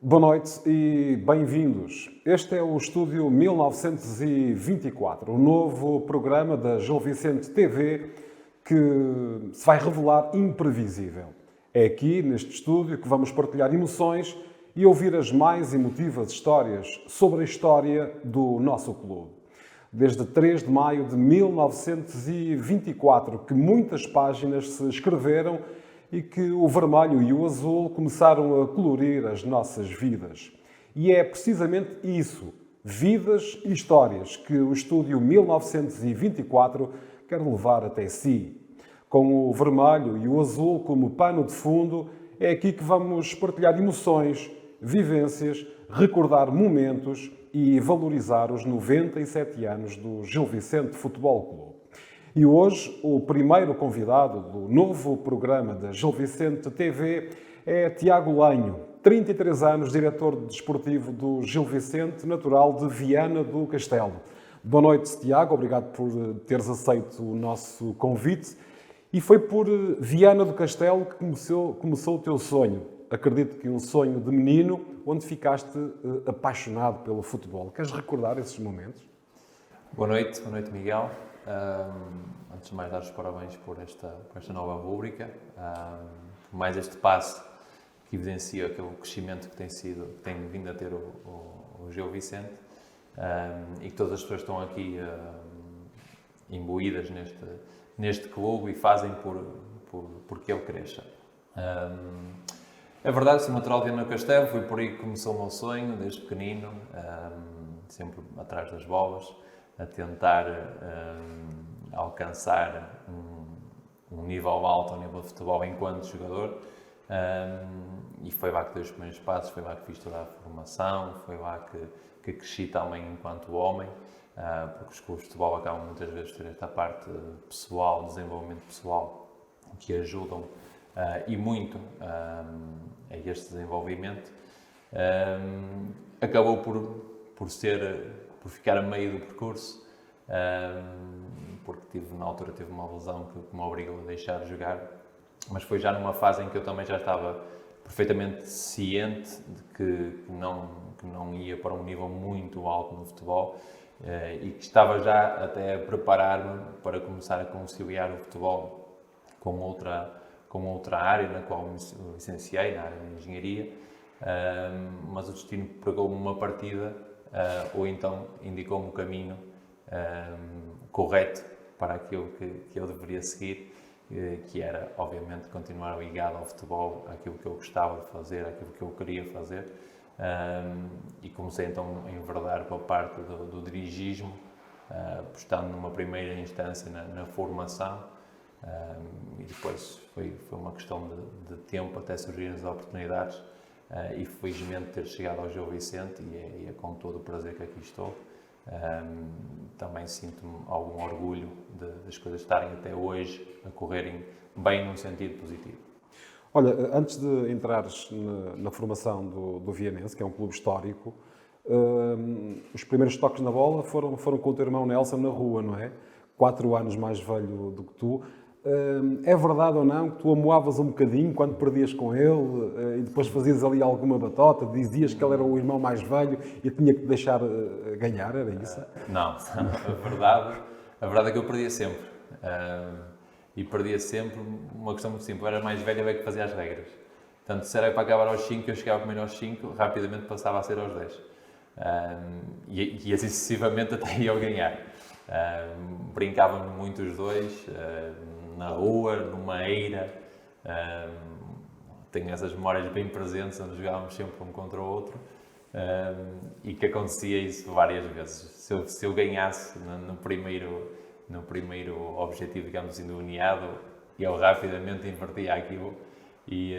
Boa noite e bem-vindos. Este é o Estúdio 1924, o novo programa da Gil Vicente TV que se vai revelar imprevisível. É aqui, neste estúdio, que vamos partilhar emoções e ouvir as mais emotivas histórias sobre a história do nosso clube. Desde 3 de maio de 1924, que muitas páginas se escreveram e que o vermelho e o azul começaram a colorir as nossas vidas. E é precisamente isso, vidas e histórias, que o Estúdio 1924 quer levar até si. Com o vermelho e o azul como pano de fundo, é aqui que vamos partilhar emoções, vivências, recordar momentos e valorizar os 97 anos do Gil Vicente Futebol Clube. E hoje, o primeiro convidado do novo programa da Gil Vicente TV é Tiago Lenho, 33 anos, diretor desportivo do Gil Vicente, natural de Viana do Castelo. Boa noite, Tiago, obrigado por teres aceito o nosso convite. E foi por Viana do Castelo que começou o teu sonho. Acredito que um sonho de menino, onde ficaste apaixonado pelo futebol. Queres recordar esses momentos? Boa noite Miguel. Antes de mais, dar os parabéns por esta nova rúbrica, por mais este passo que evidencia aquele crescimento que tem vindo a ter o Gil Vicente, e que todas as pessoas estão aqui imbuídas neste clube e fazem porque ele cresça. É verdade, sou natural de Viana do Castelo, foi por aí que começou o meu sonho, desde pequenino, sempre atrás das bolas, a tentar alcançar um nível alto, ao nível de futebol enquanto jogador, e foi lá que dei os primeiros passos, foi lá que fiz toda a formação, foi lá que cresci também enquanto homem, porque os clubes de futebol acabam muitas vezes por ter esta parte pessoal, desenvolvimento pessoal, que ajudam e muito a este desenvolvimento. Acabou por ficar a meio do percurso, porque na altura tive uma lesão que me obrigou a deixar de jogar, mas foi já numa fase em que eu também já estava perfeitamente ciente de que não ia para um nível muito alto no futebol, e que estava já até a preparar-me para começar a conciliar o futebol com outra área na qual me licenciei, na área de engenharia, mas o destino pregou-me uma partida, ou então indicou-me o caminho correto para aquilo que eu deveria seguir, que era, obviamente, continuar ligado ao futebol, àquilo que eu gostava de fazer, àquilo que eu queria fazer, e comecei então a enverdar para a parte do dirigismo, apostando numa primeira instância na formação, e depois foi uma questão de tempo até surgirem as oportunidades, e felizmente ter chegado ao Gil Vicente, e é com todo o prazer que aqui estou. Também sinto-me algum orgulho das coisas estarem até hoje a correrem bem num sentido positivo. Olha, antes de entrares na formação do Vianense, que é um clube histórico, os primeiros toques na bola foram com o teu irmão Nelson na rua, não é? 4 anos mais velho do que tu. É verdade ou não que tu amoavas um bocadinho quando perdias com ele, e depois fazias ali alguma batota, dizias que ele era o irmão mais velho e tinha que te deixar ganhar, era isso? Não, a verdade é que eu perdia sempre. E perdia sempre uma questão muito simples, eu era mais velho, eu é que fazia as regras. Portanto, se era para acabar aos 5, eu chegava primeiro aos 5, rapidamente passava a ser aos 10. E assim sucessivamente até ia ganhar. Brincávamos muito os dois, na rua, numa eira. Tenho essas memórias bem presentes, onde jogávamos sempre um contra o outro, e que acontecia isso várias vezes. Se eu ganhasse no primeiro objetivo, digamos assim, do uniado, eu rapidamente invertia aquilo e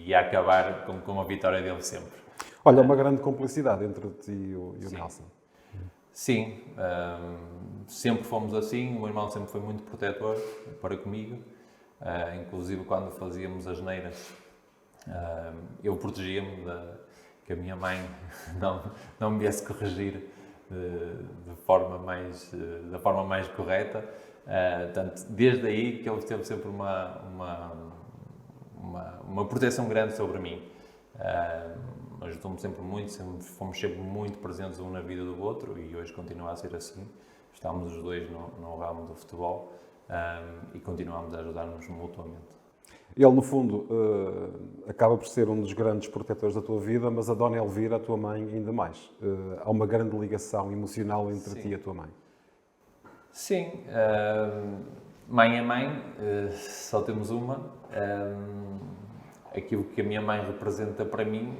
ia acabar com a vitória dele sempre. Olha, uma grande complicidade entre ti e o Nelson. Sim, sempre fomos assim, o meu irmão sempre foi muito protetor para comigo, inclusive quando fazíamos as neiras, eu protegia-me que a minha mãe não me viesse corrigir da forma mais correta. Portanto, desde aí que ele teve sempre uma proteção grande sobre mim. ajudou-me sempre muito, fomos sempre muito presentes um na vida do outro e hoje continua a ser assim. Estamos os dois no ramo do futebol e continuamos a ajudar-nos mutuamente. Ele, no fundo, acaba por ser um dos grandes protetores da tua vida, mas a Dona Elvira, a tua mãe, ainda mais. Há uma grande ligação emocional entre Sim. ti e a tua mãe. Sim, mãe é mãe, só temos uma. Aquilo que a minha mãe representa para mim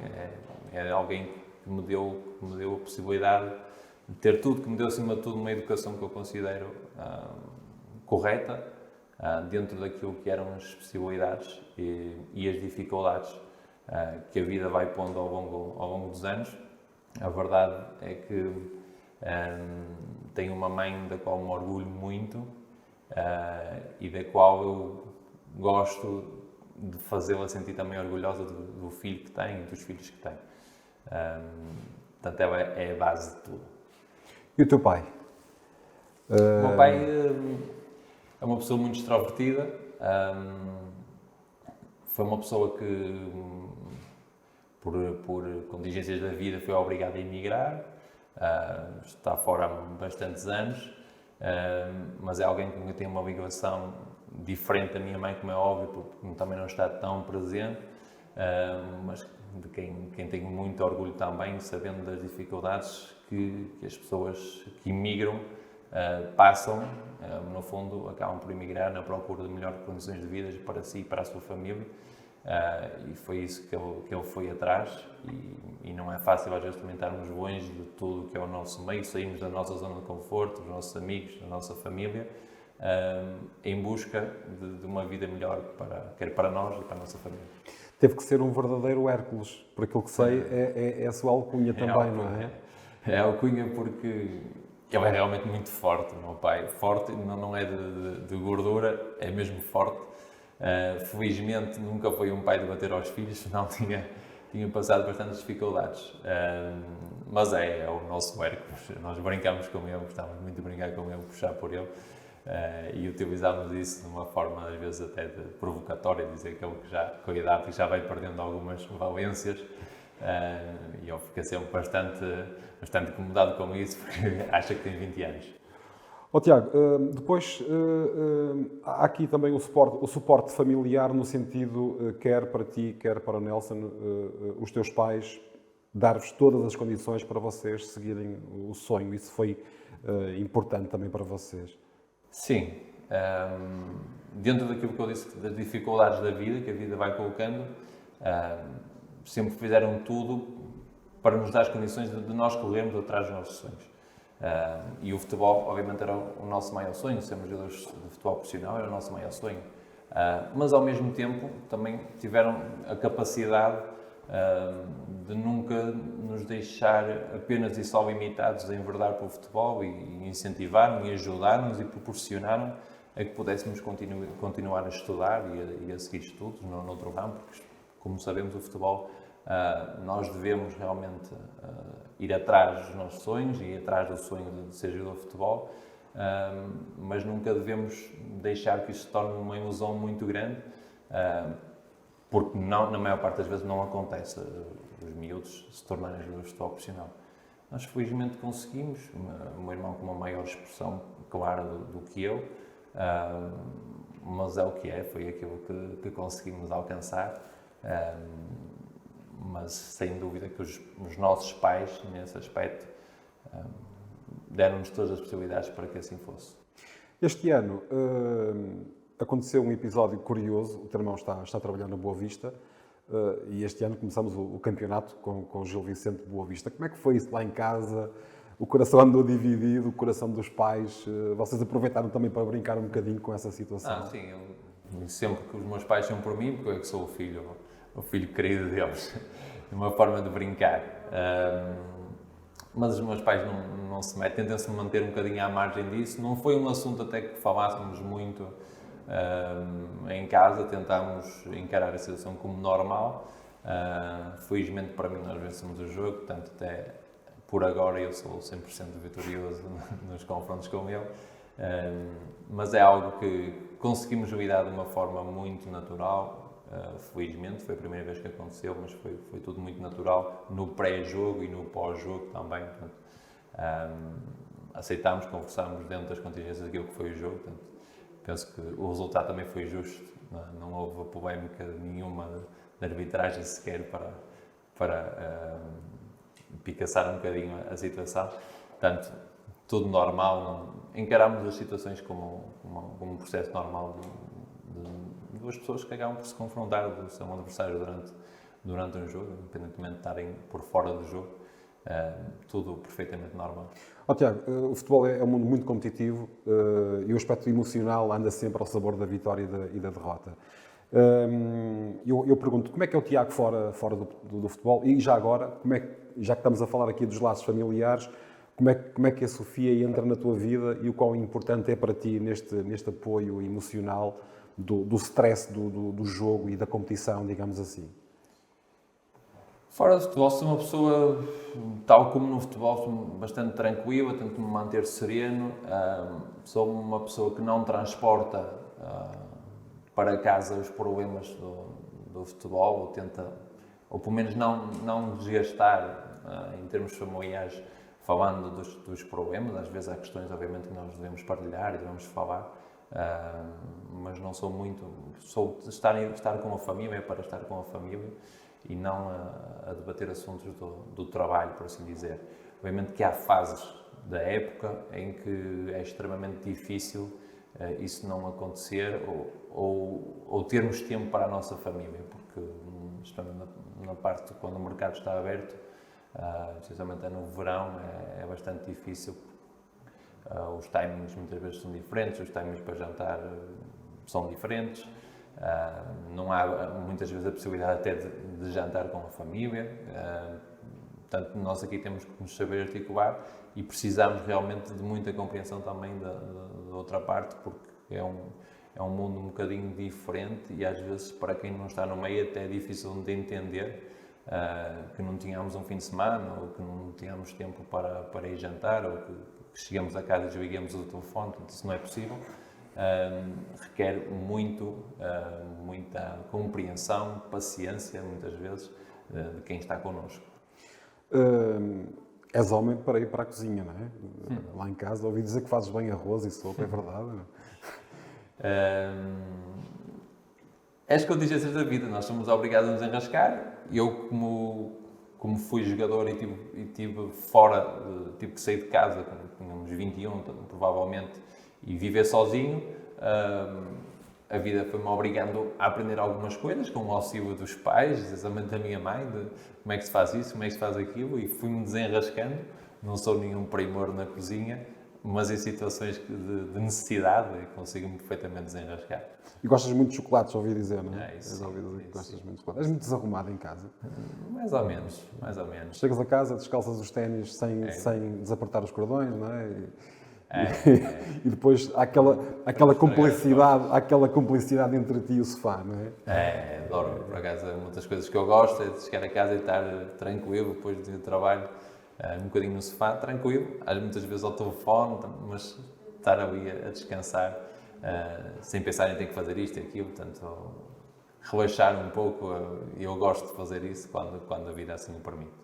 é alguém que me deu a possibilidade de ter tudo, que me deu acima de tudo uma educação que eu considero correta, dentro daquilo que eram as possibilidades e as dificuldades que a vida vai pondo ao longo dos anos. A verdade é que tenho uma mãe da qual me orgulho muito e da qual eu gosto de fazê-la sentir também orgulhosa do filho que tem e dos filhos que tem. Portanto, ela é a base de tudo. E o teu pai? O meu pai é uma pessoa muito extrovertida. Foi uma pessoa que, por contingências da vida, foi obrigado a emigrar. Está fora há bastantes anos, mas é alguém com quem eu tenho uma ligação diferente da minha mãe, como é óbvio, porque também não está tão presente, mas de quem tenho muito orgulho também, sabendo das dificuldades que as pessoas que imigram passam, no fundo, acabam por emigrar na procura de melhores condições de vida para si e para a sua família. E foi isso que ele foi atrás e não é fácil às vezes também estarmos longe de tudo que é o nosso meio, saímos da nossa zona de conforto, dos nossos amigos, da nossa família, em busca de uma vida melhor quer para nós e para a nossa família. Teve que ser um verdadeiro Hércules, por aquilo que sei, é a sua alcunha também, não é? É a alcunha porque ele é realmente muito forte, o meu pai. Forte não é de gordura, é mesmo forte. Felizmente nunca foi um pai de bater aos filhos, senão tinha passado bastantes dificuldades. Mas é o nosso Hércules. Nós brincamos com ele, gostávamos muito de brincar com ele, puxar por ele. E utilizávamos isso de uma forma, às vezes, até de provocatória, dizer que ele já, com a idade, que já vai perdendo algumas valências. E ele fica sempre bastante incomodado com isso, porque acha que tem 20 anos. Tiago, depois há aqui também o suporte familiar no sentido, quer para ti, quer para o Nelson, os teus pais, dar-vos todas as condições para vocês seguirem o sonho. Isso foi importante também para vocês. Sim. Dentro daquilo que eu disse, das dificuldades da vida, que a vida vai colocando, sempre fizeram tudo para nos dar as condições de nós corrermos atrás dos nossos sonhos. E o futebol, obviamente, era o nosso maior sonho, sermos jogadores de futebol profissional era o nosso maior sonho. Mas, ao mesmo tempo, também tiveram a capacidade de nunca nos deixar apenas e só limitados a enverdar para o futebol e incentivar-nos e ajudar-nos e proporcionaram a que pudéssemos continuar a estudar e a seguir estudos no outro ramo, porque, como sabemos, o futebol, nós devemos realmente ir atrás dos nossos sonhos e ir atrás do sonho de ser jogador de futebol, mas nunca devemos deixar que isso se torne uma ilusão muito grande, porque na maior parte das vezes não acontece os miúdos se tornarem jogadores de futebol profissional. Nós felizmente conseguimos, o meu irmão com uma maior expressão clara do que eu, mas é o que é, foi aquilo que conseguimos alcançar. Mas sem dúvida que os nossos pais, nesse aspecto, deram-nos todas as possibilidades para que assim fosse. Este ano aconteceu um episódio curioso. O teu irmão está a trabalhar na Boa Vista e este ano começamos o campeonato com o Gil Vicente de Boa Vista. Como é que foi isso lá em casa? O coração andou dividido, o coração dos pais. Vocês aproveitaram também para brincar um bocadinho com essa situação? Sim. Eu sempre que os meus pais são por mim, porque eu é que sou o filho querido deles, uma forma de brincar. Mas os meus pais não se metem, tentam-se manter um bocadinho à margem disso. Não foi um assunto até que falássemos muito em casa, tentámos encarar a situação como normal. Felizmente para mim nós vencemos o jogo, portanto até por agora eu sou 100% vitorioso nos confrontos com ele. Mas é algo que conseguimos lidar de uma forma muito natural. felizmente, foi a primeira vez que aconteceu, mas foi tudo muito natural, no pré-jogo e no pós-jogo também. Portanto, aceitámos, conversámos dentro das contingências daquilo que foi o jogo. Portanto, penso que o resultado também foi justo, não houve polémica nenhuma de arbitragem sequer para picaçar um bocadinho a situação. Portanto, tudo normal, encaramos as situações como um processo normal de duas pessoas que acabam por se confrontar do seu adversário durante um jogo, independentemente de estarem por fora do jogo, tudo perfeitamente normal. Tiago, o futebol é um mundo muito competitivo e o aspecto emocional anda sempre ao sabor da vitória e da derrota. Eu pergunto, como é que é o Tiago fora do futebol? E já agora, já que estamos a falar aqui dos laços familiares, como é que a Sofia entra na tua vida e o quão importante é para ti neste apoio emocional do stress do jogo e da competição, digamos assim? Fora do futebol, sou uma pessoa, tal como no futebol, bastante tranquila, tento me manter sereno. Sou uma pessoa que não transporta para casa os problemas do futebol, ou tenta, ou pelo menos não desgastar em termos familiares, falando dos problemas. Às vezes há questões, obviamente, que nós devemos partilhar e devemos falar, mas não sou muito. Estar com a família é para estar com a família e não a debater assuntos do trabalho, por assim dizer. Obviamente que há fases da época em que é extremamente difícil isso não acontecer ou termos tempo para a nossa família, porque estamos na parte quando o mercado está aberto, especialmente no verão, é bastante difícil. Os timings muitas vezes são diferentes, os timings para jantar são diferentes. Não há muitas vezes a possibilidade até de jantar com a família, portanto nós aqui temos que nos saber articular e precisamos realmente de muita compreensão também da outra parte, porque é um mundo um bocadinho diferente e às vezes para quem não está no meio até é difícil de entender que não tínhamos um fim de semana ou que não tínhamos tempo para ir jantar ou que chegamos a casa e desliguemos o telefone, portanto isso não é possível. Requer muita compreensão, paciência, muitas vezes, de quem está connosco. És homem para ir para a cozinha, não é? Lá em casa ouvi dizer que fazes bem arroz e sopa, é verdade? Não? É as contingências da vida, nós somos obrigados a nos enrascar. Eu, como fui jogador e tive tive que sair de casa, tinha uns 21, provavelmente, e viver sozinho, a vida foi-me obrigando a aprender algumas coisas, com o auxílio dos pais, exatamente da minha mãe, de como é que se faz isso, como é que se faz aquilo, e fui-me desenrascando. Não sou nenhum primor na cozinha, mas em situações de necessidade consigo-me perfeitamente desenrascar. E gostas muito de chocolates, ouvi dizer, não é? Isso, Gostas muito de chocolates. És muito desarrumado em casa? Mais ou menos, mais ou menos. Chegas a casa, descalças os ténis sem desapertar os cordões, não é? E depois há aquela cumplicidade entre ti e o sofá, não é? Adoro. Por acaso, uma das coisas que eu gosto é de chegar a casa e estar tranquilo depois do dia de trabalho, um bocadinho no sofá, tranquilo, muitas vezes ao telefone, mas estar ali a descansar, sem pensar em ter que fazer isto e aquilo, portanto, relaxar um pouco, e eu gosto de fazer isso quando a vida assim o permite.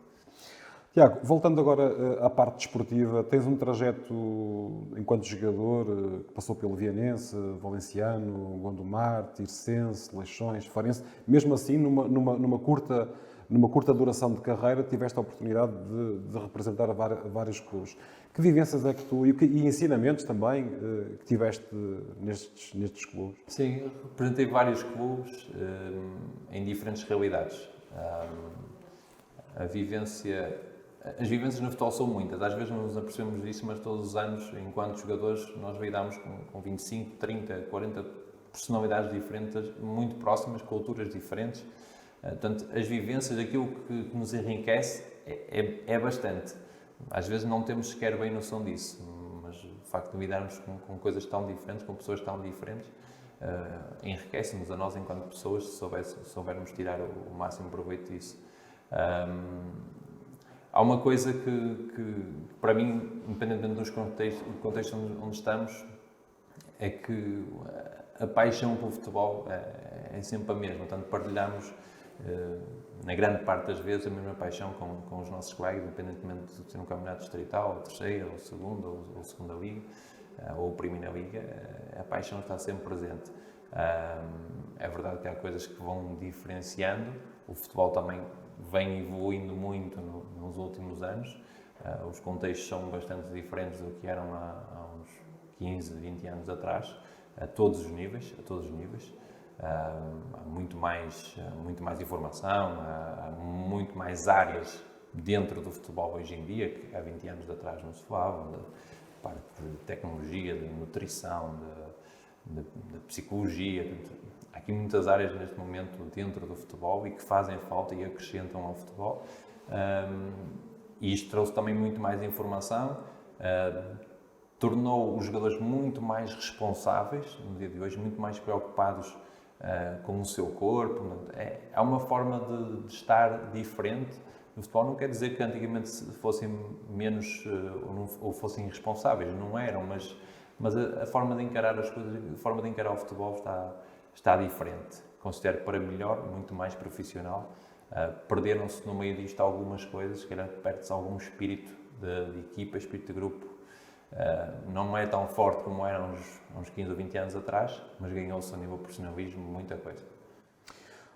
Tiago, voltando agora à parte desportiva, tens um trajeto enquanto jogador que passou pelo Vianense, Valenciano, Gondomar, Tirsense, Leixões, Farense. Mesmo assim, numa curta duração de carreira, tiveste a oportunidade de representar vários clubes. Que vivências é que e ensinamentos também que tiveste nestes clubes? Sim, representei vários clubes em diferentes realidades. As vivências no futebol são muitas, às vezes não nos apercebemos disso, mas todos os anos, enquanto jogadores, nós lidamos com 25, 30, 40 personalidades diferentes, muito próximas, culturas diferentes. Portanto, as vivências, aquilo que nos enriquece é bastante. Às vezes não temos sequer bem noção disso, mas o facto de lidarmos com coisas tão diferentes, com pessoas tão diferentes, enriquece-nos a nós enquanto pessoas, se soubermos tirar o máximo proveito disso. Há uma coisa que para mim, independentemente do contexto onde estamos, é que a paixão pelo futebol é sempre a mesma, portanto partilhamos na grande parte das vezes a mesma paixão com os nossos colegas, independentemente de ser um campeonato distrital, ou terceira, ou segunda, ou segunda liga, ou primeira liga, a paixão está sempre presente. É verdade que há coisas que vão diferenciando, o futebol também vem evoluindo muito nos últimos anos, os contextos são bastante diferentes do que eram há uns 15, 20 anos atrás, a todos os níveis. Há muito mais informação, há muito mais áreas dentro do futebol hoje em dia, que há 20 anos atrás não se falava, da parte de tecnologia, de nutrição, de psicologia. Há aqui muitas áreas neste momento dentro do futebol e que fazem falta e acrescentam ao futebol. E isto trouxe também muito mais informação, tornou os jogadores muito mais responsáveis, no dia de hoje, muito mais preocupados com o seu corpo. Há uma forma de estar diferente. O futebol não quer dizer que antigamente fossem menos ou fossem irresponsáveis, não eram, mas a forma de encarar as coisas, a forma de encarar o futebol está diferente. Considero para melhor, muito mais profissional. Perderam-se no meio disto algumas coisas, se calhar perde-se algum espírito de equipa, espírito de grupo. Não é tão forte como era uns 15 ou 20 anos atrás, mas ganhou-se a nível de profissionalismo muita coisa.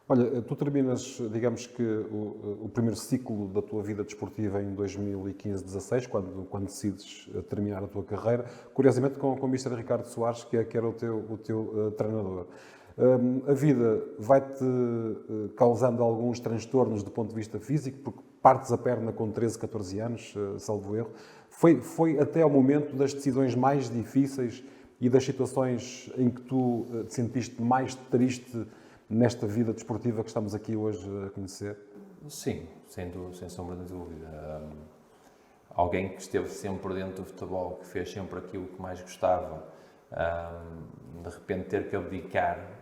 Olha, tu terminas, digamos que, o primeiro ciclo da tua vida desportiva em 2015-16, quando decides terminar a tua carreira, curiosamente com o Mr. Ricardo Soares, que era o teu treinador. A vida vai-te causando alguns transtornos do ponto de vista físico, porque partes a perna com 13, 14 anos, salvo erro. Foi até ao momento das decisões mais difíceis e das situações em que tu te sentiste mais triste nesta vida desportiva que estamos aqui hoje a conhecer? Sim, sem sombra de dúvida. Alguém que esteve sempre dentro do futebol, que fez sempre aquilo que mais gostava, de repente ter que abdicar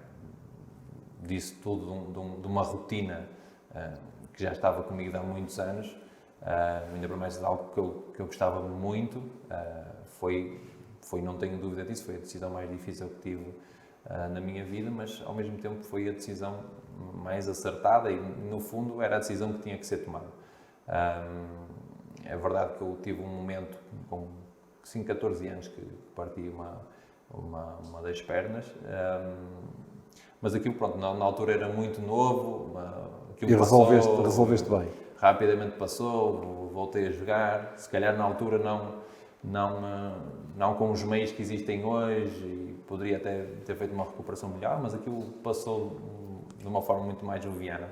disso tudo, de uma rotina que já estava comigo há muitos anos, ainda por mais de algo que eu gostava muito, foi, não tenho dúvida disso, foi a decisão mais difícil que tive na minha vida, mas ao mesmo tempo foi a decisão mais acertada e no fundo era a decisão que tinha que ser tomada. É verdade que eu tive um momento com 5, 14 anos que parti uma das pernas, mas aquilo, pronto, na altura era muito novo. E resolveste bem? Rapidamente passou, voltei a jogar, se calhar na altura não com os meios que existem hoje, e poderia até ter feito uma recuperação melhor, mas aquilo passou de uma forma muito mais joviana.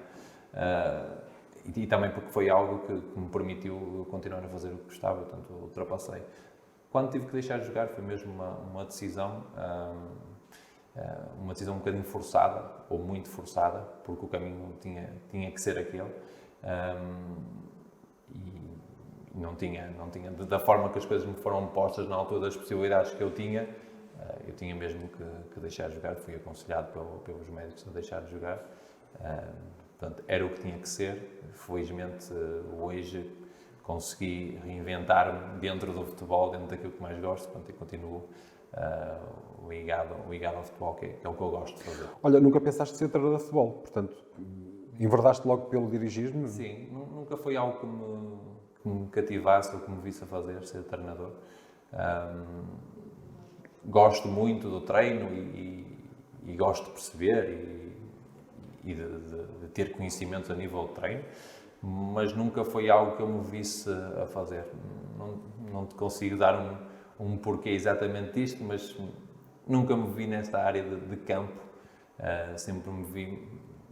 E também porque foi algo que me permitiu continuar a fazer o que gostava, portanto ultrapassei. Quando tive que deixar de jogar foi mesmo uma decisão um bocadinho forçada, ou muito forçada, porque o caminho tinha que ser aquele. E não tinha, da forma que as coisas me foram postas na altura das possibilidades que eu tinha mesmo que deixar de jogar. Fui aconselhado pelos médicos a deixar de jogar. Portanto, era o que tinha que ser. Felizmente, hoje consegui reinventar-me dentro do futebol, dentro daquilo que mais gosto, portanto, e continuo ligado ao futebol, que é o que eu gosto de fazer. Olha, nunca pensaste em ser treinador de futebol, portanto, enverdaste logo pelo dirigismo? Sim, nunca foi algo que me cativasse ou que me visse a fazer, ser treinador. Gosto muito do treino e gosto de perceber e de ter conhecimento a nível de treino, mas nunca foi algo que eu me visse a fazer. Não te consigo dar um porquê exatamente disto, mas nunca me vi nesta área de campo. Sempre me vi,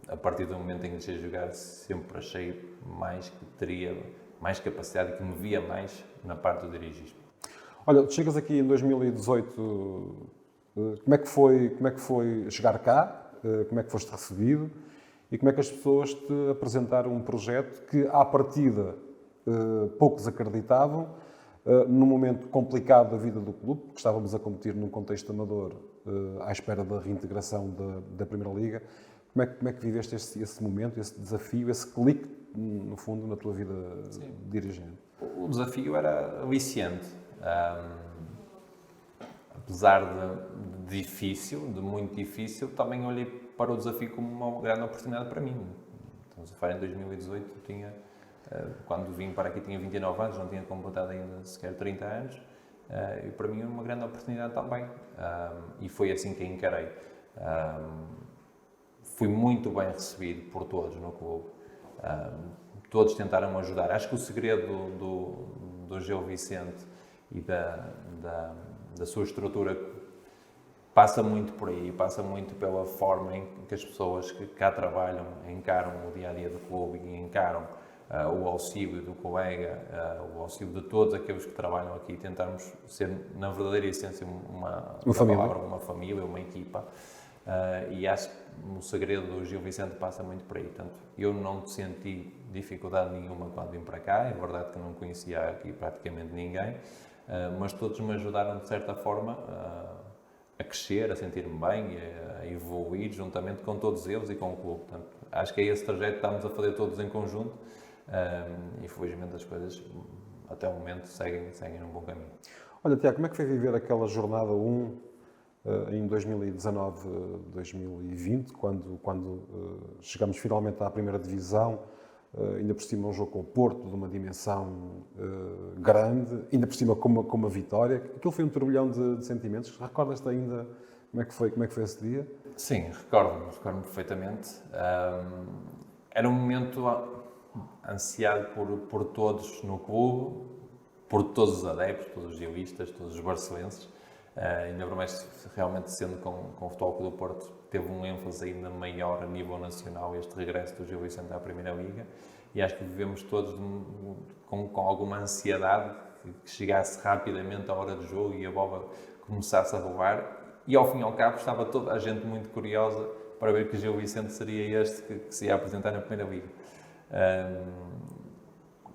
a partir do momento em que deixei de jogar, sempre achei mais que teria mais capacidade e que me via mais na parte do dirigismo. Olha, tu chegas aqui em 2018, como é que foi chegar cá? Como é que foste recebido? E como é que as pessoas te apresentaram um projeto que, à partida, poucos acreditavam, num momento complicado da vida do clube, porque estávamos a competir num contexto amador, à espera da reintegração da Primeira Liga. Como é que viveste esse momento, esse desafio, esse clique, no fundo, na tua vida de dirigente? O desafio era aliciante. Apesar difícil, de muito difícil, também olhei para o desafio como uma grande oportunidade para mim. Estamos a falar em 2018, eu tinha, quando vim para aqui tinha 29 anos, não tinha completado ainda sequer 30 anos, e para mim é uma grande oportunidade também. E foi assim que a encarei. Fui muito bem recebido por todos no clube. Todos tentaram ajudar. Acho que o segredo do Gil Vicente e da sua estrutura passa muito por aí, passa muito pela forma em que as pessoas que cá trabalham encaram o dia-a-dia do clube e encaram o auxílio do colega, o auxílio de todos aqueles que trabalham aqui. Tentarmos ser, na verdadeira essência, uma família, uma equipa. E acho que o segredo do Gil Vicente passa muito por aí. Portanto, eu não senti dificuldade nenhuma quando vim para cá. É verdade que não conhecia aqui praticamente ninguém, mas todos me ajudaram, de certa forma, a crescer, a sentir-me bem, a evoluir juntamente com todos eles e com o clube. Portanto, acho que é esse trajeto que estamos a fazer todos em conjunto, e felizmente as coisas, até o momento, seguem num bom caminho. Olha, Tiago, como é que foi viver aquela jornada 1 em 2019-2020, quando chegamos finalmente à primeira divisão, ainda por cima um jogo com o Porto, de uma dimensão grande, ainda por cima com uma vitória? Aquilo foi um turbilhão de sentimentos. Recordas-te ainda como é que foi esse dia? Sim, recordo-me perfeitamente. Era um momento ansiado por todos no clube, por todos os adeptos, todos os gilistas, todos os barcelenses. Ainda por mais, realmente sendo com o Futebol Clube do Porto, teve um ênfase ainda maior a nível nacional este regresso do Gil Vicente à Primeira Liga, e acho que vivemos todos com alguma ansiedade que chegasse rapidamente a hora do jogo e a bola começasse a rolar, e ao fim e ao cabo estava toda a gente muito curiosa para ver que Gil Vicente seria este que se ia apresentar na Primeira Liga.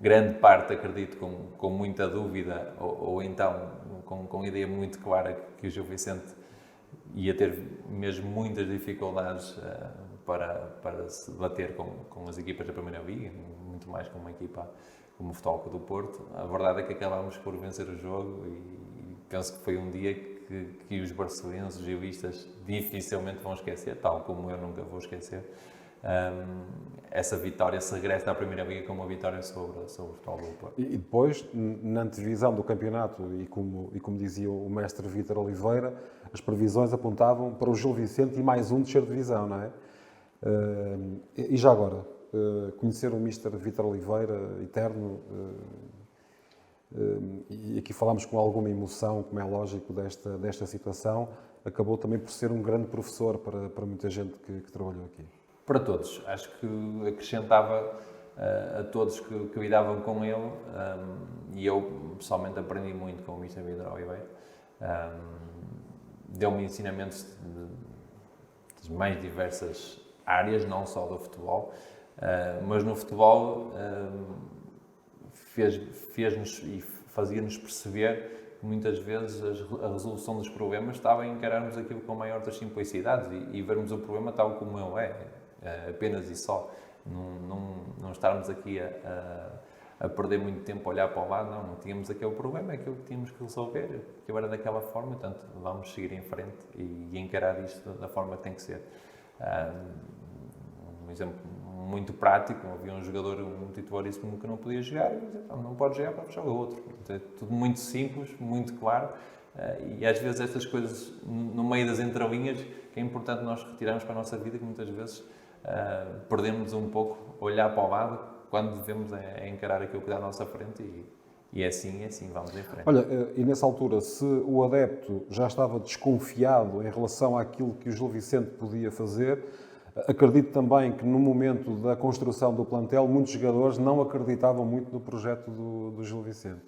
Grande parte, acredito, com muita dúvida, ou então com a ideia muito clara que o Gil Vicente ia ter mesmo muitas dificuldades para se bater com as equipas da Primeira Liga, muito mais com uma equipa como o Futebol Clube do Porto. A verdade é que acabámos por vencer o jogo, e penso que foi um dia que os barcelenses, os gilistas, dificilmente vão esquecer, tal como eu nunca vou esquecer. Essa vitória, se regressa à Primeira Liga com uma vitória sobre o Futebol do Porto. E depois, na antevisão do campeonato, e como dizia o mestre Vítor Oliveira, as previsões apontavam para o Gil Vicente e mais um descer de divisão, não é? E já agora, conhecer o mister Vítor Oliveira, eterno, e aqui falámos com alguma emoção, como é lógico, desta situação, acabou também por ser um grande professor para muita gente que trabalhou aqui. Para todos. Acho que acrescentava a todos que lidavam com ele, e eu pessoalmente aprendi muito com o Mr. Vítor Oliveira. Deu-me ensinamentos das mais diversas áreas, não só do futebol, mas no futebol fez-nos e fazia-nos perceber que muitas vezes a resolução dos problemas estava em encararmos aquilo com a maior das simplicidades e vermos o problema tal como ele é, apenas e só. Não estarmos aqui a perder muito tempo a olhar para o lado, não tínhamos aquele problema, é aquilo que tínhamos que resolver, que era daquela forma, portanto vamos seguir em frente e encarar isto da forma que tem que ser. Um exemplo muito prático, havia um jogador, um titularíssimo que não podia jogar, e dizia, não pode jogar, para jogar outro. É tudo muito simples, muito claro, e às vezes estas coisas, no meio das entrelinhas, que é importante nós retirarmos para a nossa vida, que muitas vezes perdemos um pouco, olhar para o lado, quando devemos encarar aquilo que dá à nossa frente, e é assim, vamos em frente. Olha, e nessa altura, se o adepto já estava desconfiado em relação àquilo que o Gil Vicente podia fazer, acredito também que no momento da construção do plantel, muitos jogadores não acreditavam muito no projeto do Gil Vicente.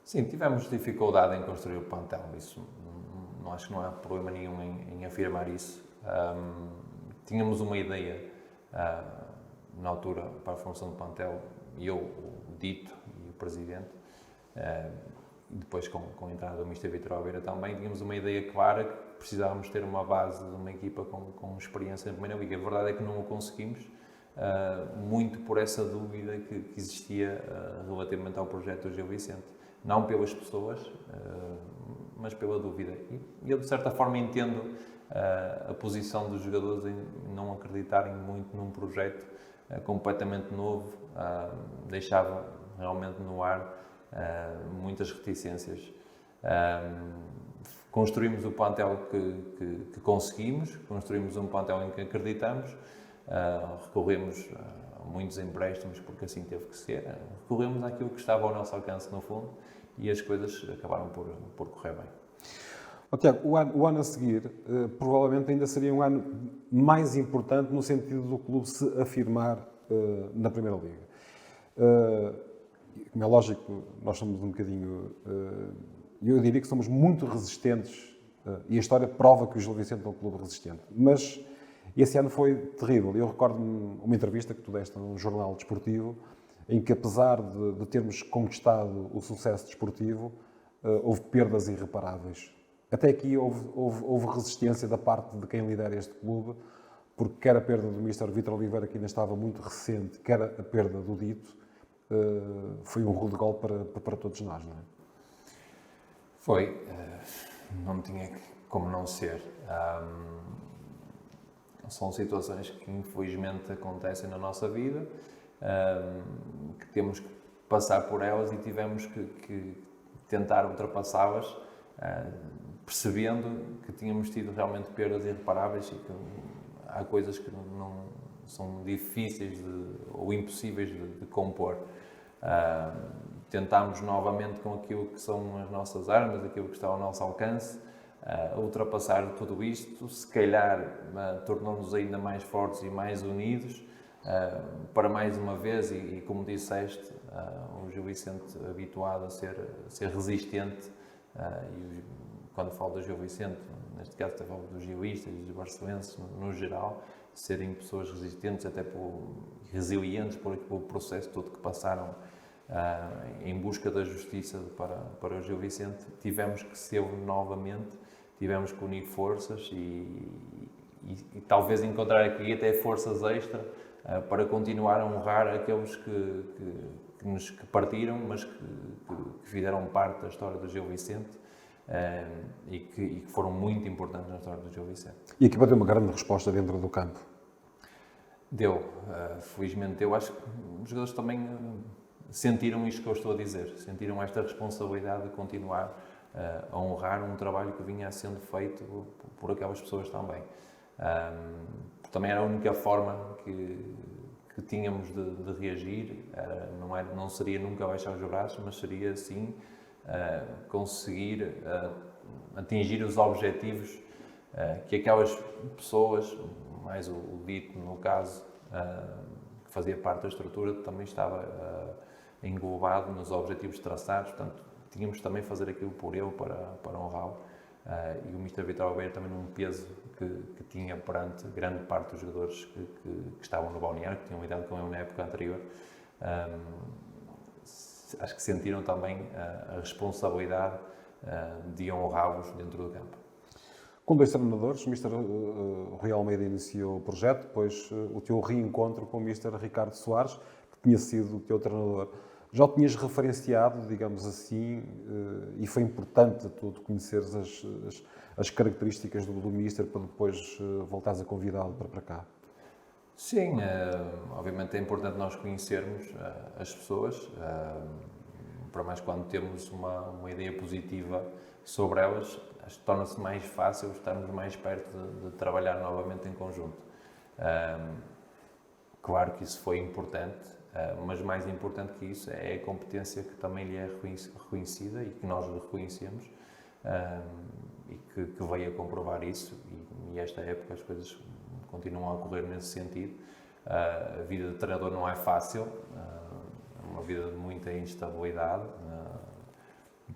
Sim, tivemos dificuldade em construir o plantel, isso não acho que não há problema nenhum em afirmar isso. Tínhamos uma ideia na altura para a formação do plantel, eu, o Dito e o Presidente, e depois com a entrada do Mr. Vítor Oliveira também, tínhamos uma ideia clara que precisávamos ter uma base de uma equipa com experiência na Primeira Liga. A verdade é que não o conseguimos, muito por essa dúvida que existia relativamente ao projeto do Gil Vicente. Não pelas pessoas, mas pela dúvida. E eu, de certa forma, entendo a posição dos jogadores em não acreditarem muito num projeto completamente novo, deixava realmente no ar muitas reticências. Construímos o plantel que conseguimos, construímos um plantel em que acreditamos, recorremos a muitos empréstimos porque assim teve que ser, recorremos àquilo que estava ao nosso alcance no fundo e as coisas acabaram por correr bem. Tiago, o ano a seguir provavelmente ainda seria um ano mais importante no sentido do clube se afirmar na Primeira Liga. Como é lógico, nós somos um bocadinho... eu diria que somos muito resistentes e a história prova que o Gil Vicente é um clube resistente. Mas esse ano foi terrível. Eu recordo-me uma entrevista que tu deste num jornal desportivo em que, apesar de termos conquistado o sucesso desportivo, houve perdas irreparáveis. Até aqui houve resistência da parte de quem lidera este clube, porque quer a perda do Mr. Vítor Oliveira, que ainda estava muito recente, quer a perda do Dito, foi um rude golpe para todos nós, não é? Foi. Não tinha como não ser. São situações que infelizmente acontecem na nossa vida, que temos que passar por elas e tivemos que tentar ultrapassá-las, percebendo que tínhamos tido realmente perdas irreparáveis e que há coisas que não são difíceis ou impossíveis de compor. Tentámos novamente com aquilo que são as nossas armas, aquilo que está ao nosso alcance, ultrapassar tudo isto, se calhar tornou-nos ainda mais fortes e mais unidos, para mais uma vez, e como disseste, o Gil Vicente habituado a ser resistente, e quando falo do Gil Vicente, neste caso até falo dos gilistas e dos barcelenses no geral, serem pessoas resistentes, até resilientes por o processo todo que passaram em busca da justiça para o Gil Vicente, tivemos que ser novamente, tivemos que unir forças e talvez encontrar aqui até forças extra para continuar a honrar aqueles que partiram, mas que fizeram parte da história do Gil Vicente e que foram muito importantes na história do Gil Vicente. E a equipa deu uma grande resposta dentro do campo. Deu, felizmente deu. Acho que os jogadores também sentiram isto que eu estou a dizer, sentiram esta responsabilidade de continuar a honrar um trabalho que vinha sendo feito por aquelas pessoas também. Também era a única forma que tínhamos de reagir, não seria nunca baixar os braços, mas seria sim conseguir atingir os objetivos que aquelas pessoas, mais o Dito no caso, que fazia parte da estrutura, também estava englobado nos objetivos traçados, portanto tínhamos também de fazer aquilo por ele para honrá-lo, e o Mr. Vítor Oliveira também num peso que tinha perante grande parte dos jogadores que estavam no balneário, que tinham lidado com ele na época anterior. Acho que sentiram também a responsabilidade de honrá-los dentro do campo. Com dois treinadores, o Mr. Rui Almeida iniciou o projeto, depois o teu reencontro com o Mr. Ricardo Soares, que tinha sido o teu treinador. Já o tinhas referenciado, digamos assim, e foi importante tu conheceres as características do Mr. para depois voltares a convidá-lo para cá? Sim, obviamente é importante nós conhecermos as pessoas, para mais quando temos uma ideia positiva sobre elas, acho que torna-se mais fácil estarmos mais perto de trabalhar novamente em conjunto. Claro que isso foi importante, mas mais importante que isso é a competência que também lhe é reconhecida e que nós lhe reconhecemos, e que veio a comprovar isso, e esta época as coisas continuam a ocorrer nesse sentido. A vida de treinador não é fácil, é uma vida de muita instabilidade,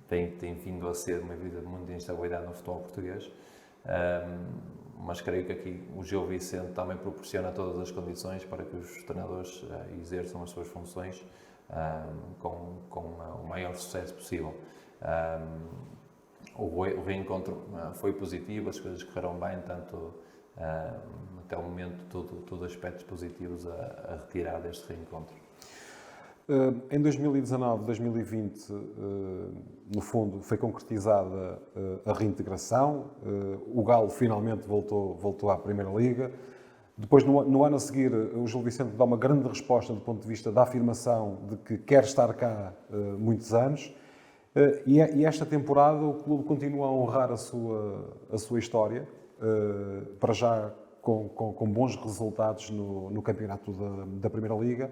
tem vindo a ser uma vida de muita instabilidade no futebol português, mas creio que aqui o Gil Vicente também proporciona todas as condições para que os treinadores exerçam as suas funções com o maior sucesso possível. O reencontro foi positivo, as coisas correram bem, tanto até o momento, tudo aspectos positivos a retirar deste reencontro. Em 2019, 2020, no fundo, foi concretizada a reintegração. O Galo finalmente voltou à Primeira Liga. Depois, no ano a seguir, o Gil Vicente dá uma grande resposta do ponto de vista da afirmação de que quer estar cá muitos anos. E esta temporada o clube continua a honrar a sua história, para já com bons resultados no campeonato da Primeira Liga,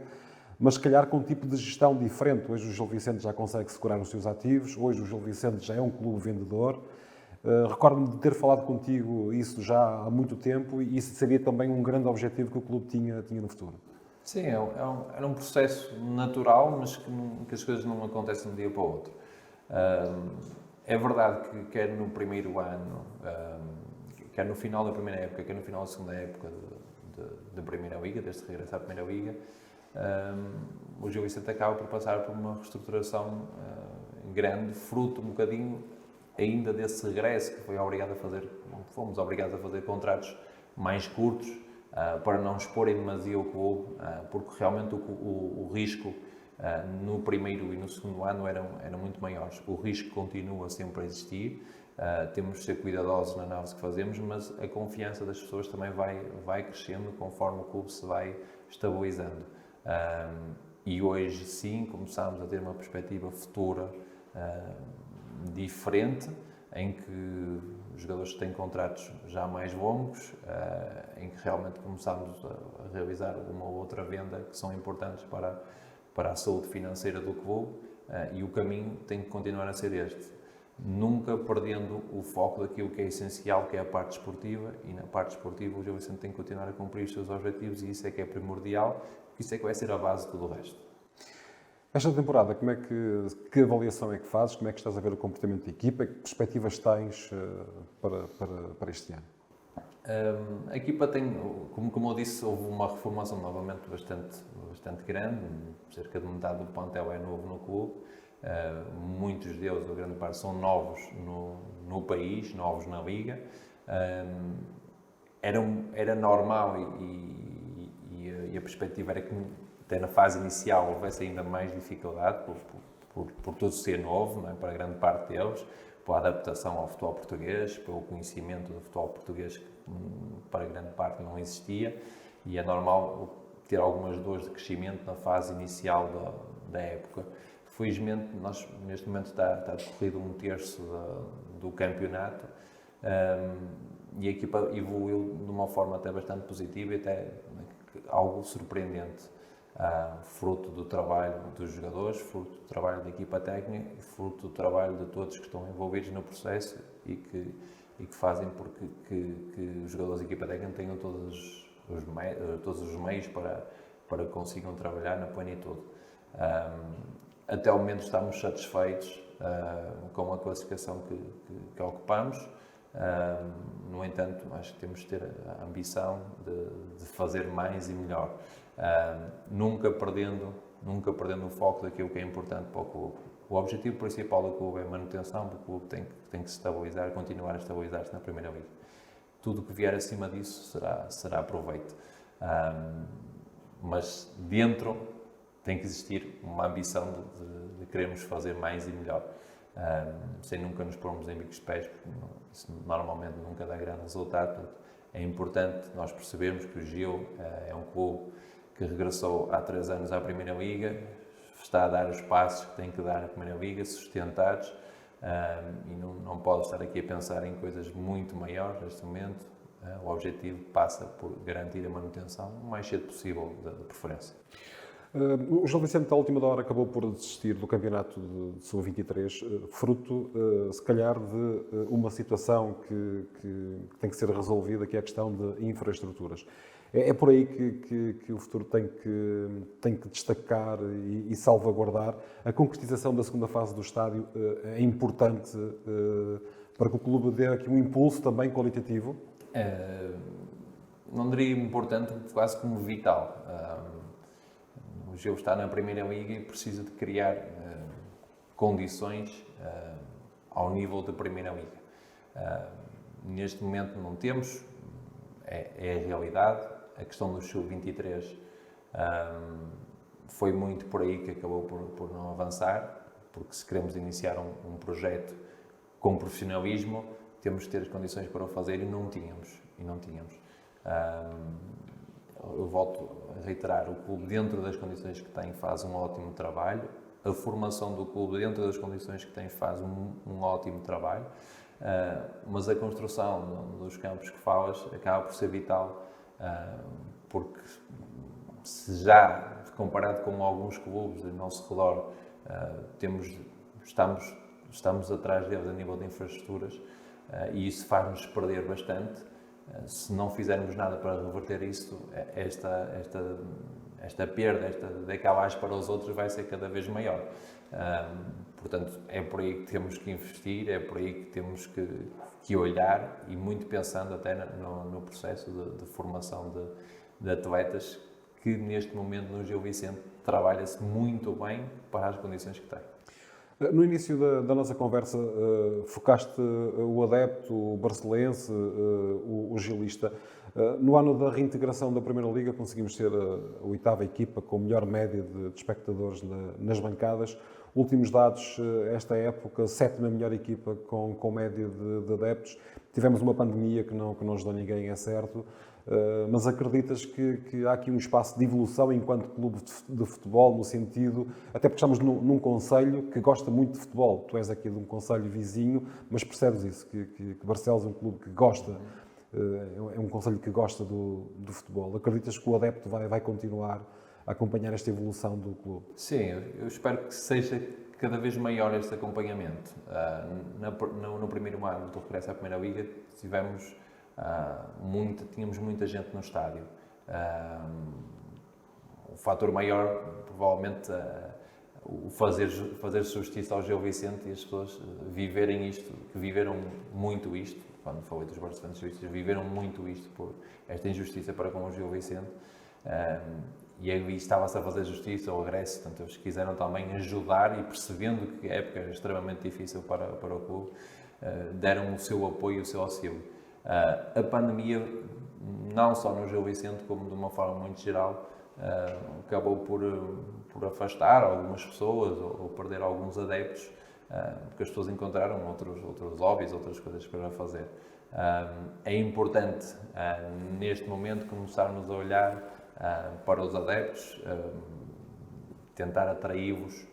mas se calhar com um tipo de gestão diferente. Hoje o Gil Vicente já consegue segurar os seus ativos, hoje o Gil Vicente já é um clube vendedor. Recordo-me de ter falado contigo isso já há muito tempo e isso seria também um grande objetivo que o clube tinha no futuro. Sim, era um processo natural, mas que as coisas não acontecem de um dia para o outro. É verdade que quer no primeiro ano, quer no final da primeira época, quer no final da segunda época da Primeira Liga, desde que regressa à Primeira Liga, o Gil Vicente acaba por passar por uma reestruturação grande, fruto um bocadinho ainda desse regresso que fomos obrigados a fazer contratos mais curtos, para não exporem demasiado o clube, porque realmente o risco no primeiro e no segundo ano eram muito maiores. O risco continua sempre a existir, temos de ser cuidadosos na análise que fazemos, mas a confiança das pessoas também vai crescendo conforme o clube se vai estabilizando. E hoje sim começamos a ter uma perspectiva futura diferente, em que os jogadores têm contratos já mais longos, em que realmente começamos a realizar uma ou outra venda que são importantes para a saúde financeira do clube, e o caminho tem que continuar a ser este. Nunca perdendo o foco daquilo que é essencial, que é a parte esportiva, e na parte esportiva o Gil Vicente tem que continuar a cumprir os seus objetivos, e isso é que é primordial, isso é que vai ser a base de tudo o resto. Esta temporada, que avaliação é que fazes? Como é que estás a ver o comportamento da equipa? Que perspectivas tens para este ano? A equipa tem, como eu disse, houve uma reformação novamente bastante grande, cerca de metade do plantel é novo no clube, muitos deles, a grande parte, são novos no país, novos na Liga. Era normal e a perspectiva era que até na fase inicial houvesse ainda mais dificuldade por tudo ser novo, não é? Para grande parte deles, pela adaptação ao futebol português, pelo conhecimento do futebol português que para grande parte não existia, e é normal ter algumas dores de crescimento na fase inicial da época. Felizmente, neste momento está decorrido um terço do campeonato, e a equipa evoluiu de uma forma até bastante positiva e até algo surpreendente. Fruto do trabalho dos jogadores, fruto do trabalho da equipa técnica e fruto do trabalho de todos que estão envolvidos no processo e que fazem porque que os jogadores da equipa técnica tenham todos os meios para que consigam trabalhar na plenitude. Até o momento estamos satisfeitos com a classificação que ocupamos. No entanto, acho que temos de ter a ambição de fazer mais e melhor. Nunca perdendo o foco daquilo que é importante para o clube. O objetivo principal do clube é a manutenção, o clube tem que se estabilizar, continuar a estabilizar-se na Primeira Liga. Tudo o que vier acima disso será proveito. Mas dentro tem que existir uma ambição de querermos fazer mais e melhor. Sem nunca nos pormos em bicos de pés, porque isso normalmente nunca dá grande resultado. Portanto, é importante nós percebermos que o Gil é um clube que regressou há 3 anos à Primeira Liga, está a dar os passos que tem que dar na Primeira Liga, sustentados, e não pode estar aqui a pensar em coisas muito maiores neste momento. O objetivo passa por garantir a manutenção o mais cedo possível, de preferência. O Gil Vicente, à última hora, acabou por desistir do campeonato de Sub-23, fruto, se calhar, de uma situação que tem que ser resolvida, que é a questão de infraestruturas. É por aí que o futuro tem que destacar e salvaguardar. A concretização da segunda fase do estádio é importante para que o clube dê aqui um impulso também qualitativo? Não diria importante, quase como vital. O Gil está na Primeira Liga e precisa de criar condições ao nível da Primeira Liga. Neste momento não temos, é a realidade. A questão do Sub-23 foi muito por aí que acabou por não avançar, porque se queremos iniciar um projeto com profissionalismo, temos que ter as condições para o fazer e não tínhamos. Eu volto a reiterar, o clube dentro das condições que tem faz um ótimo trabalho, a formação do clube dentro das condições que tem faz um ótimo trabalho, mas a construção dos campos que falas acaba por ser vital, porque se já, comparado com alguns clubes do nosso redor, estamos atrás deles a nível de infraestruturas, e isso faz-nos perder bastante. Se não fizermos nada para reverter isso, esta perda, esta decalagem para os outros vai ser cada vez maior. Portanto, é por aí que temos que investir, é por aí que temos que olhar, e muito pensando até no processo de formação de atletas, que neste momento no Gil Vicente trabalha-se muito bem para as condições que tem. No início da nossa conversa, focaste o adepto, o barcelense, o gilista. No ano da reintegração da Primeira Liga, conseguimos ser a 8ª equipa com melhor média de espectadores nas bancadas. Últimos dados, esta época, 7ª melhor equipa com média de adeptos. Tivemos uma pandemia que não ajudou ninguém, é certo. Mas acreditas que há aqui um espaço de evolução enquanto clube de futebol, no sentido, até porque estamos num concelho que gosta muito de futebol. Tu és aqui de um concelho vizinho, mas percebes isso, que Barcelos é um clube que gosta, é um concelho que gosta do futebol. Acreditas que o adepto vai continuar a acompanhar esta evolução do clube? Sim, eu espero que seja cada vez maior este acompanhamento. No primeiro ano do regresso à Primeira Liga, tínhamos muita gente no estádio. O fator maior, provavelmente, o fazer justiça ao Gil Vicente e as pessoas viverem isto, que viveram muito isto, quando falei dos barcelonistas, viveram muito isto, por esta injustiça para com o Gil Vicente. E aí estava-se a fazer justiça ao regresso, portanto, eles quiseram também ajudar, e percebendo que a época era extremamente difícil para o clube, deram o seu apoio, o seu auxílio. A pandemia, não só no Gil Vicente, como de uma forma muito geral, acabou por afastar algumas pessoas ou perder alguns adeptos, porque as pessoas encontraram outros hobbies, outras coisas para fazer. É importante, neste momento, começarmos a olhar para os adeptos, tentar atraí-los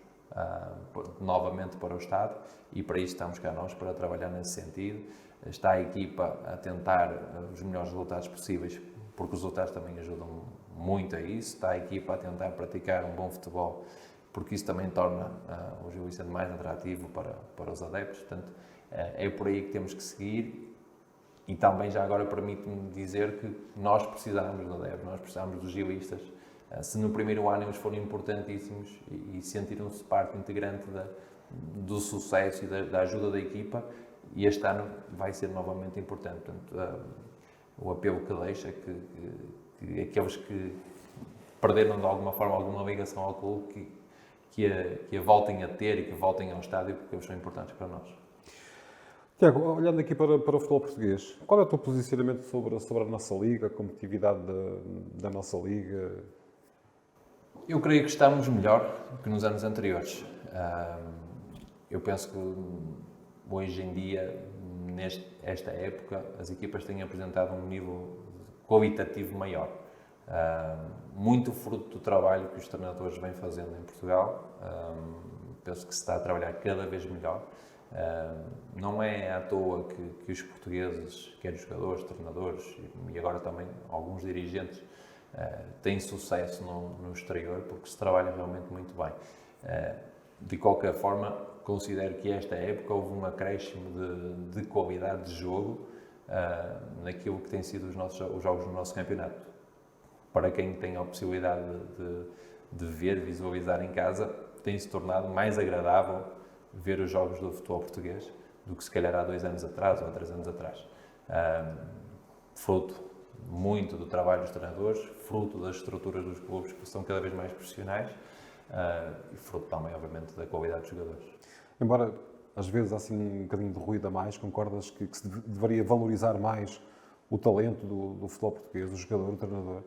novamente para o estádio, e para isso estamos cá nós, para trabalhar nesse sentido. Está a equipa a tentar os melhores resultados possíveis, porque os resultados também ajudam muito a isso. Está a equipa a tentar praticar um bom futebol, porque isso também torna o Gil Vicente mais atrativo para os adeptos. Portanto, é por aí que temos que seguir. E também, já agora, permite-me dizer que nós precisamos de adeptos, nós precisamos dos gilistas. Se no primeiro ano eles foram importantíssimos e sentiram-se parte integrante do sucesso e da ajuda da equipa, e este ano vai ser novamente importante. Portanto, o apelo que deixa é que aqueles que perderam de alguma forma alguma ligação ao clube, que a voltem a ter e que voltem ao estádio, porque eles são importantes para nós. Tiago, olhando aqui para o futebol português, qual é o teu posicionamento sobre a nossa liga, a competitividade da nossa liga? Eu creio que estamos melhor que nos anos anteriores. Eu penso que hoje em dia, nesta época, as equipas têm apresentado um nível qualitativo maior. Muito fruto do trabalho que os treinadores vêm fazendo em Portugal. Penso que se está a trabalhar cada vez melhor. Não é à toa que os portugueses, quer os jogadores, treinadores e agora também alguns dirigentes, têm sucesso no exterior, porque se trabalha realmente muito bem. De qualquer forma, considero que esta época houve um acréscimo de qualidade de jogo naquilo que têm sido os jogos no nosso campeonato. Para quem tem a possibilidade de ver, visualizar em casa, tem-se tornado mais agradável ver os jogos do futebol português do que se calhar há 2 anos atrás ou há 3 anos atrás. Fruto muito do trabalho dos treinadores, fruto das estruturas dos clubes, que são cada vez mais profissionais, e fruto também, obviamente, da qualidade dos jogadores. Embora às vezes há assim um bocadinho de ruído a mais, concordas que se deveria valorizar mais o talento do futebol português, o jogador, o treinador?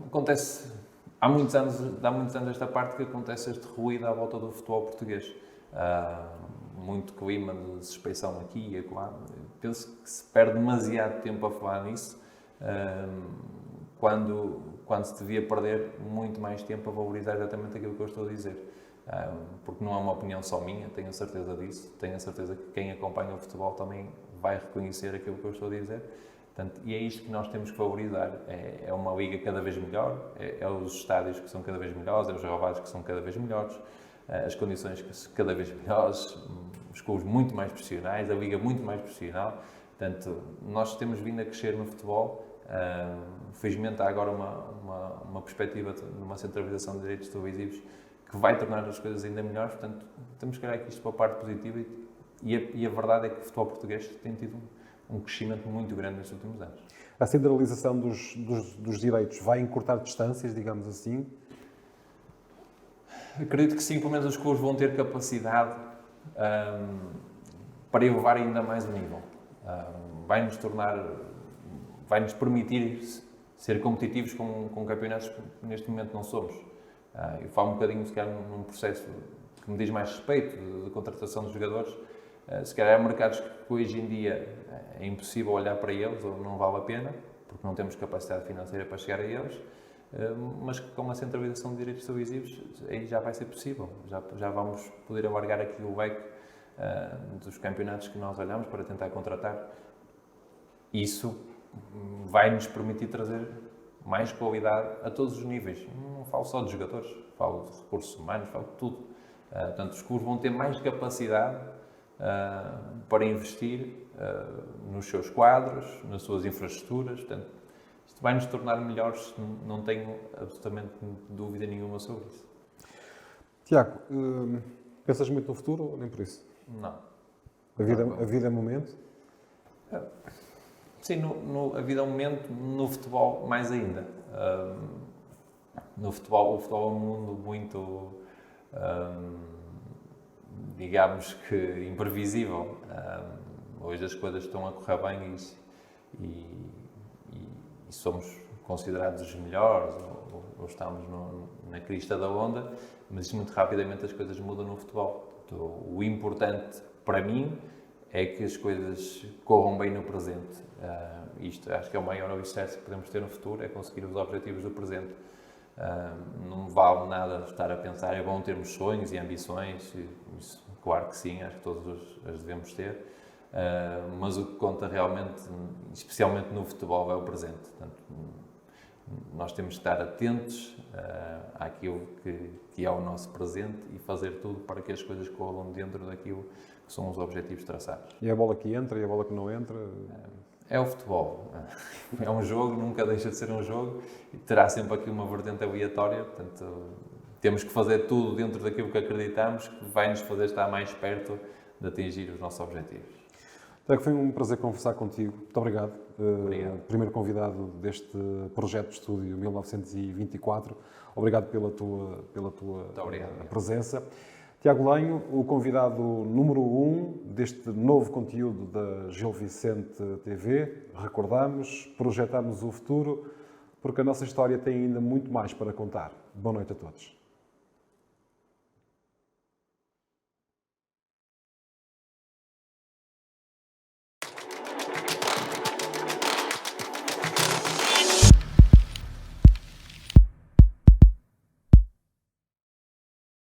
Acontece há muitos anos esta parte que acontece este ruído à volta do futebol português. Muito clima de suspeição aqui e acolá. Penso que se perde demasiado tempo a falar nisso, quando se devia perder muito mais tempo a valorizar exatamente aquilo que eu estou a dizer. Porque não é uma opinião só minha, tenho a certeza disso, tenho a certeza que quem acompanha o futebol também vai reconhecer aquilo que eu estou a dizer. Portanto, e é isto que nós temos que valorizar. É uma liga cada vez melhor, é os estádios que são cada vez melhores, é os relevados que são cada vez melhores, as condições que são cada vez melhores, os clubes muito mais profissionais, a liga muito mais profissional. Portanto, nós temos vindo a crescer no futebol. Felizmente há agora uma perspectiva de uma centralização de direitos televisivos que vai tornar as coisas ainda melhores. Portanto, temos que olhar aqui isto para a parte positiva e a verdade é que o futebol português tem tido um crescimento muito grande nestes últimos anos. A centralização dos direitos vai encurtar distâncias, digamos assim? Acredito que sim, pelo menos os clubes vão ter capacidade para elevar ainda mais o nível. Vai-nos permitir ser competitivos com campeonatos que neste momento não somos. Eu falo um bocadinho, se calhar, num processo que me diz mais respeito de contratação de jogadores. Se calhar há mercados que hoje em dia é impossível olhar para eles ou não vale a pena, porque não temos capacidade financeira para chegar a eles, mas que com a centralização de direitos televisivos aí já vai ser possível. Já vamos poder alargar aqui o leque dos campeonatos que nós olhamos para tentar contratar. Isso vai nos permitir trazer mais qualidade a todos os níveis. Não falo só de jogadores, falo de recursos humanos, falo de tudo. Portanto, os clubes vão ter mais capacidade para investir nos seus quadros, nas suas infraestruturas. Portanto, isto vai nos tornar melhores, não tenho absolutamente dúvida nenhuma sobre isso. Tiago, pensas muito no futuro ou nem por isso? Não. A vida é momento? Sim, a vida é um momento, no futebol mais ainda. O futebol é um mundo muito, digamos que, imprevisível. Hoje as coisas estão a correr bem e somos considerados os melhores ou estamos na crista da onda, mas muito rapidamente as coisas mudam no futebol. Então, o importante para mim é que as coisas corram bem no presente. Isto acho que é o maior alicerce que podemos ter no futuro, é conseguir os objetivos do presente. Não vale nada estar a pensar, é bom termos sonhos e ambições, isso, claro que sim, acho que todos as devemos ter, mas o que conta realmente, especialmente no futebol, é o presente. Portanto, nós temos de estar atentos àquilo que é o nosso presente e fazer tudo para que as coisas corram dentro daquilo que são os objetivos traçados. E a bola que entra e a bola que não entra? É o futebol. É um jogo, nunca deixa de ser um jogo e terá sempre aqui uma vertente aleatória, portanto, temos que fazer tudo dentro daquilo que acreditamos que vai nos fazer estar mais perto de atingir os nossos objetivos. Tiago, foi um prazer conversar contigo. Muito obrigado. Obrigado. Primeiro convidado deste projeto de estúdio 1924. Obrigado pela tua presença. Tiago Lenho, o convidado número 1 deste novo conteúdo da Gil Vicente TV. Recordamos, projetamos o futuro, porque a nossa história tem ainda muito mais para contar. Boa noite a todos.